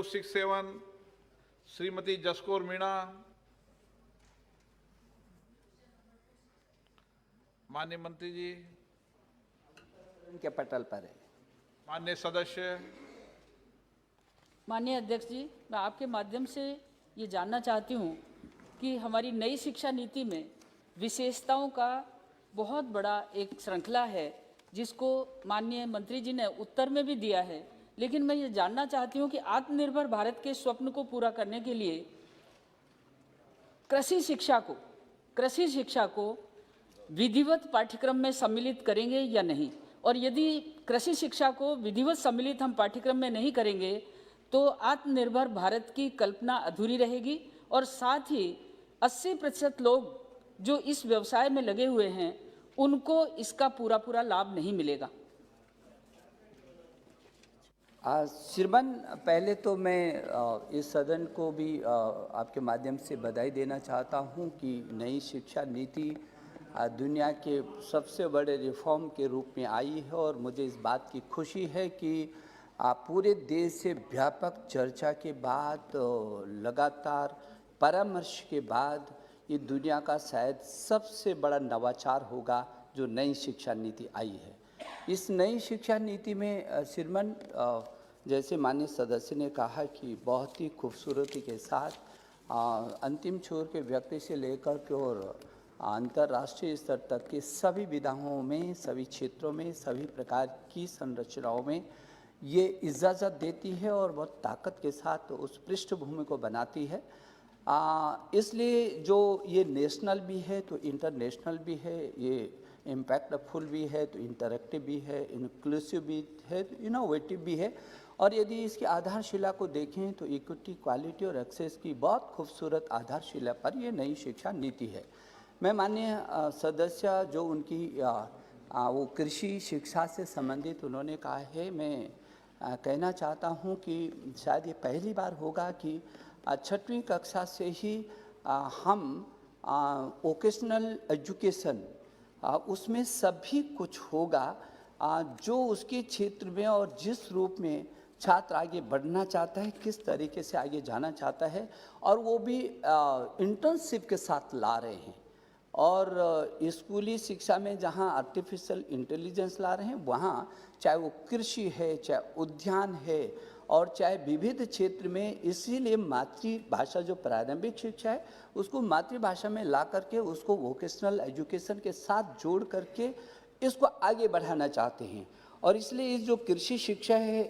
5267 श्रीमती जसकौर मीणा। माननीय मंत्री जी, के पटल पर है। माननीय सदस्य। माननीय अध्यक्ष जी, मैं आपके माध्यम से ये जानना चाहती हूँ कि हमारी नई शिक्षा नीति में विशेषताओं का बहुत बड़ा एक श्रृंखला है, जिसको माननीय मंत्री जी ने उत्तर में भी दिया है, लेकिन मैं ये जानना चाहती हूँ कि आत्मनिर्भर भारत के स्वप्न को पूरा करने के लिए कृषि शिक्षा को विधिवत पाठ्यक्रम में सम्मिलित करेंगे या नहीं, और यदि कृषि शिक्षा को विधिवत सम्मिलित हम पाठ्यक्रम में नहीं करेंगे तो आत्मनिर्भर भारत की कल्पना अधूरी रहेगी, और साथ ही 80% लोग जो इस व्यवसाय में लगे हुए हैं उनको इसका पूरा लाभ नहीं मिलेगा। श्रीमान, पहले तो मैं इस सदन को भी आपके माध्यम से बधाई देना चाहता हूं कि नई शिक्षा नीति दुनिया के सबसे बड़े रिफॉर्म के रूप में आई है, और मुझे इस बात की खुशी है कि पूरे देश से व्यापक चर्चा के बाद, लगातार परामर्श के बाद ये दुनिया का शायद सबसे बड़ा नवाचार होगा जो नई शिक्षा नीति आई है। इस नई शिक्षा नीति में श्रीमान, जैसे माननीय सदस्य ने कहा कि बहुत ही खूबसूरती के साथ अंतिम छोर के व्यक्ति से लेकर के और अंतर्राष्ट्रीय स्तर तक के सभी विधाओं में, सभी क्षेत्रों में, सभी प्रकार की संरचनाओं में ये इजाज़त देती है और बहुत ताकत के साथ उस पृष्ठभूमि को बनाती है। इसलिए जो ये नेशनल भी है तो इंटरनेशनल भी है, ये इम्पैक्टफुल भी है तो इंटरैक्टिव भी है, इंक्लूसिव भी है तो इनोवेटिव भी है, और यदि इसकी आधारशिला को देखें तो इक्विटी, क्वालिटी और एक्सेस की बहुत खूबसूरत आधारशिला पर ये नई शिक्षा नीति है। मैं माननीय सदस्य जो उनकी वो कृषि शिक्षा से संबंधित उन्होंने कहा है, मैं कहना चाहता हूं कि शायद ये पहली बार होगा कि 6वीं कक्षा से ही हम वोकेशनल एजुकेशन उसमें सभी कुछ होगा जो उसके क्षेत्र में और जिस रूप में छात्र आगे बढ़ना चाहता है, किस तरीके से आगे जाना चाहता है, और वो भी इंटर्नशिप के साथ ला रहे हैं। और स्कूली शिक्षा में जहाँ आर्टिफिशियल इंटेलिजेंस ला रहे हैं, वहाँ चाहे वो कृषि है, चाहे उद्यान है, और चाहे विविध क्षेत्र में, इसीलिए मातृभाषा जो प्रारंभिक शिक्षा है उसको मातृभाषा में ला करके उसको वोकेशनल एजुकेशन के साथ जोड़ करके इसको आगे बढ़ाना चाहते हैं। और इसलिए इस जो कृषि शिक्षा है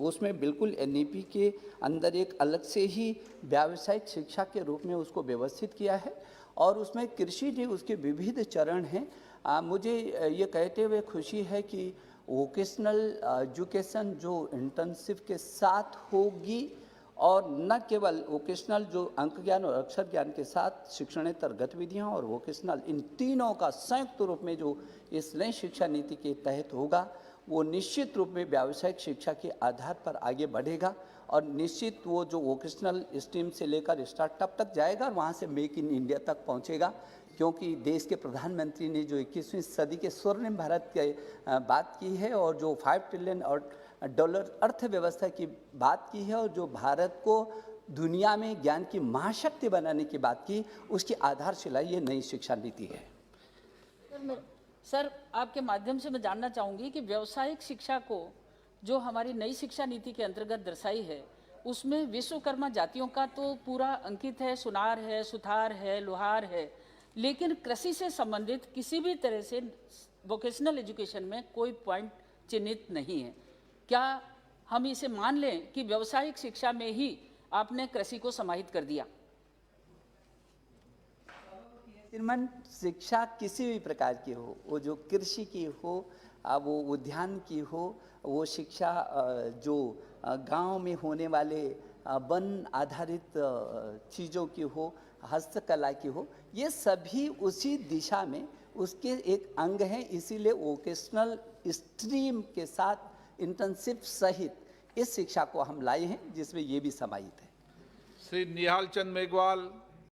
उसमें बिल्कुल NEP के अंदर एक अलग से ही व्यावसायिक शिक्षा के रूप में उसको व्यवस्थित किया है, और उसमें कृषि जो उसके विविध चरण हैं। मुझे ये कहते हुए खुशी है कि वोकेशनल एजुकेशन जो इंटर्नशिप के साथ होगी, और न केवल वोकेशनल जो अंक ज्ञान और अक्षर ज्ञान के साथ शिक्षणेतर गतिविधियाँ और वोकेशनल, इन तीनों का संयुक्त रूप में जो इस नई शिक्षा नीति के तहत होगा, वो निश्चित रूप में व्यावसायिक शिक्षा के आधार पर आगे बढ़ेगा, और निश्चित वो जो वोकेशनल स्ट्रीम से लेकर स्टार्टअप तक जाएगा और वहाँ से मेक इन इंडिया तक पहुँचेगा। क्योंकि देश के प्रधानमंत्री ने जो 21वीं सदी के स्वर्णिम भारत की बात की है, और जो $5 ट्रिलियन डॉलर अर्थव्यवस्था की बात की है, और जो भारत को दुनिया में ज्ञान की महाशक्ति बनाने की बात की, उसकी आधारशिला ये नई शिक्षा नीति है। सर, आपके माध्यम से मैं जानना चाहूँगी कि व्यावसायिक शिक्षा को जो हमारी नई शिक्षा नीति के अंतर्गत दर्शाई है, उसमें विश्वकर्मा जातियों का तो पूरा अंकित है, सुनार है, सुथार है, लोहार है, लेकिन कृषि से संबंधित किसी भी तरह से वोकेशनल एजुकेशन में कोई पॉइंट चिन्हित नहीं है। क्या हम इसे मान लें कि व्यावसायिक शिक्षा में ही आपने कृषि को समाहित कर दिया? श्रीमान, शिक्षा किसी भी प्रकार की हो, वो जो कृषि की हो, वो उद्यान की हो, वो शिक्षा जो गांव में होने वाले वन आधारित चीज़ों की हो, हस्तकला की हो, ये सभी उसी दिशा में उसके एक अंग हैं। इसीलिए वोकेशनल स्ट्रीम के साथ इंटर्नशिप सहित इस शिक्षा को हम लाए हैं, जिसमें ये भी समाहित है। श्री निहाल चंद मेघवाल।